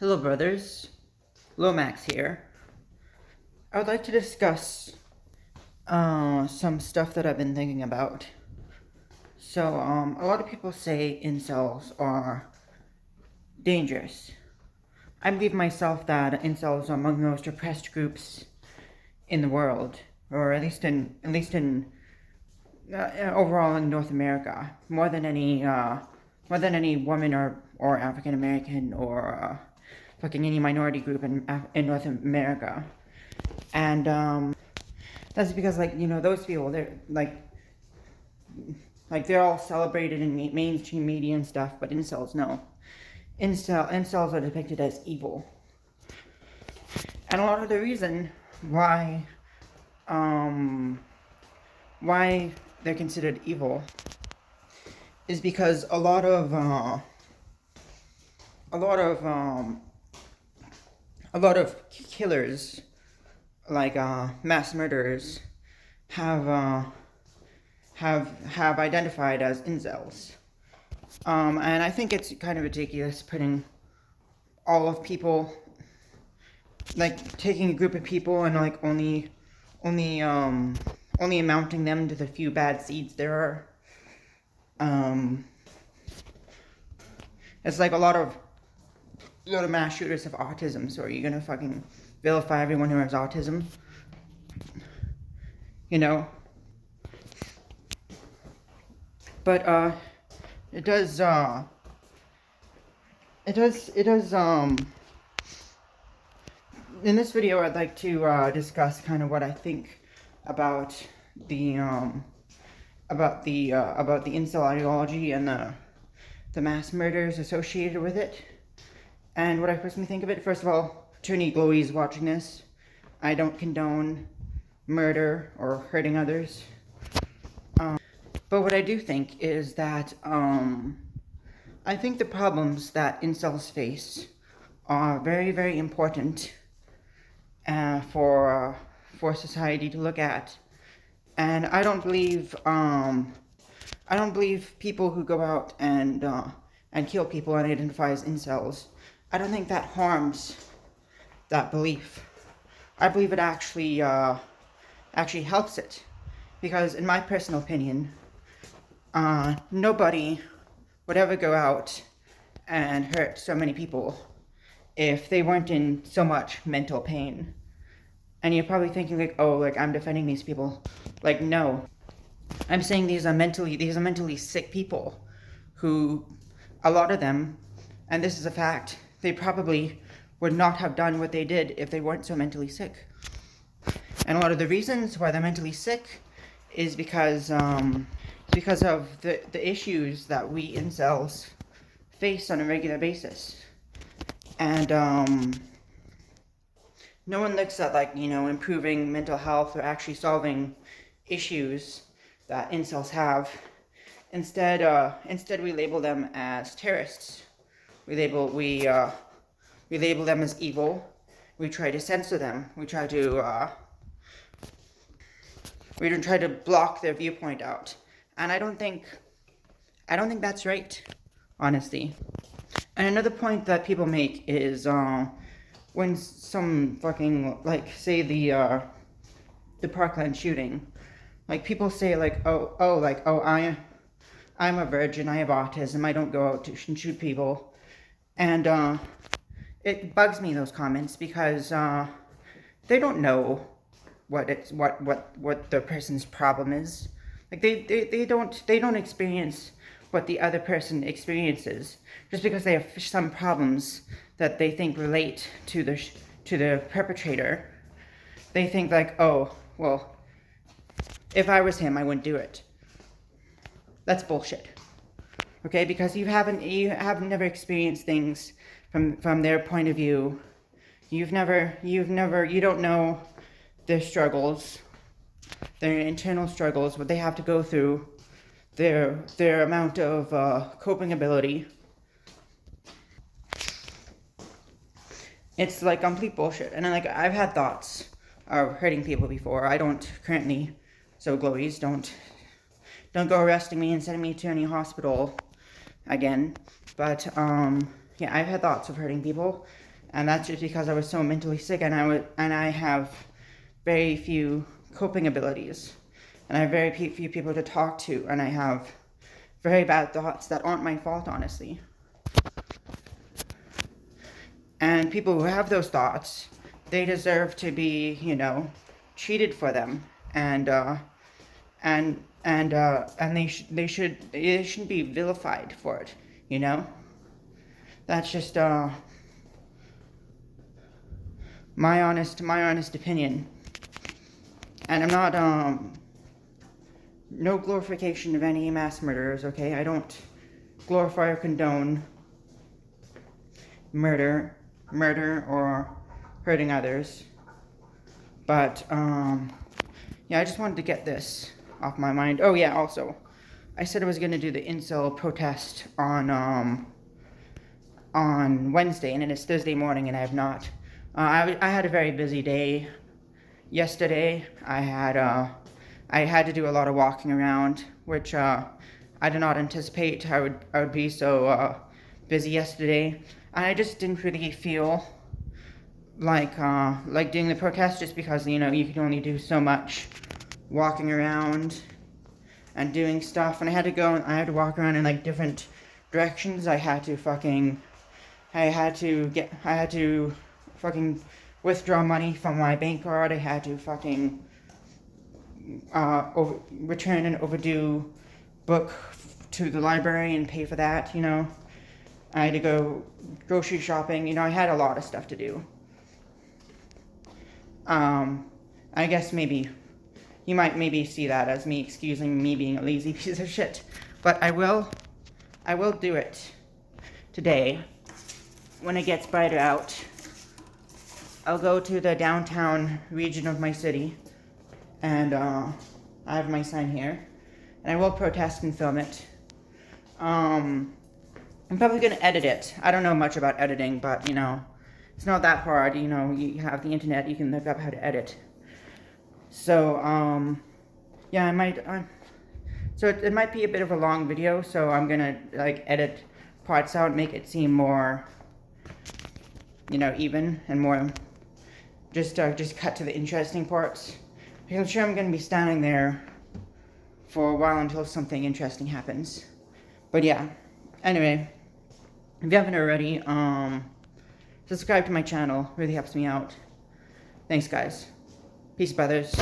Hello brothers, Lomax here. I would like to discuss some stuff that I've been thinking about. So, a lot of people say incels are dangerous. I believe myself that incels are among the most oppressed groups in the world, or at least in overall in North America, more than any woman or African American or fucking any minority group in North America. And that's because, like, those people, they're like they're all celebrated in mainstream media and stuff, but incels, no. Incels are depicted as evil. And a lot of the reason why they're considered evil is because a lot of killers, like mass murderers, have identified as incels. And I think it's kind of ridiculous putting all of people, like taking a group of people and like only amounting them to the few bad seeds there are. It's like a lot of mass shooters have autism, so are you gonna fucking vilify everyone who has autism? You know? But it does in this video I'd like to discuss kind of what I think about the incel ideology and the mass murders associated with it, and what I personally think of it. First of all, to any glowies watching this, I don't condone murder or hurting others. But what I do think is that I think the problems that incels face are very, very important for society to look at, and I don't believe people who go out and kill people and identify as incels. I don't think that harms that belief. I believe it actually helps it, because in my personal opinion, nobody would ever go out and hurt so many people if they weren't in so much mental pain. And you're probably thinking, like, oh, like, I'm defending these people. Like, no. I'm saying these are mentally sick people who, a lot of them, and this is a fact, they probably would not have done what they did if they weren't so mentally sick. And a lot of the reasons why they're mentally sick is because of the issues that we incels face on a regular basis. And no one looks at, like, improving mental health or actually solving issues that incels have. Instead we label them as terrorists. We label them as evil. We try to censor them. We try to block their viewpoint out. And I don't think that's right, honestly. And another point that people make is when some fucking, like, say the Parkland shooting, like, people say, like, I'm a virgin, I have autism, I don't go out to shoot people. And it bugs me, those comments, because they don't know what the person's problem is. Like, they don't experience what the other person experiences. Just because they have some problems that they think relate to the perpetrator, they think, like, oh, well, if I was him, I wouldn't do it. That's bullshit. Okay, because you have never experienced things from their point of view. You don't know their struggles, their internal struggles, what they have to go through, their amount of coping ability. It's like complete bullshit. And like, I've had thoughts of hurting people before. I don't currently, so glowies, don't go arresting me and sending me to any hospital again. But yeah, I've had thoughts of hurting people, And that's just because I was so mentally sick, and I have very few coping abilities, and I have very few people to talk to, and I have very bad thoughts that aren't my fault, honestly. And people who have those thoughts, they deserve to be, you know, treated for them, and they shouldn't be vilified for it, you know. That's just my honest opinion. And I'm not no glorification of any mass murderers, okay? I don't glorify or condone murder or hurting others. But yeah, I just wanted to get this off my mind. Oh yeah, also, I said I was gonna do the Incel protest on Wednesday, and it's Thursday morning, and I have not. I had a very busy day yesterday. I had to do a lot of walking around, which I did not anticipate I would be so busy yesterday. And I just didn't really feel like doing the protest, just because, you know, you can only do so much walking around and doing stuff, and I had to walk around in like different directions. I had to fucking withdraw money from my bank card. I had to fucking return an overdue book to the library and pay for that, you know. I had to go grocery shopping, you know. I had a lot of stuff to do. I guess maybe you might see that as me excusing me being a lazy piece of shit, but I will do it today when it gets brighter out. I'll go to the downtown region of my city, and I have my sign here, and I will protest and film it. I'm probably gonna edit it. I don't know much about editing, but, you know, it's not that hard. You know, you have the internet, you can look up how to edit. So, yeah, so it might be a bit of a long video, so I'm gonna, like, edit parts out, make it seem more, you know, even, and more, just cut to the interesting parts. I'm sure I'm gonna be standing there for a while until something interesting happens. But yeah, anyway, if you haven't already, subscribe to my channel, really helps me out. Thanks, guys. Peace, brothers.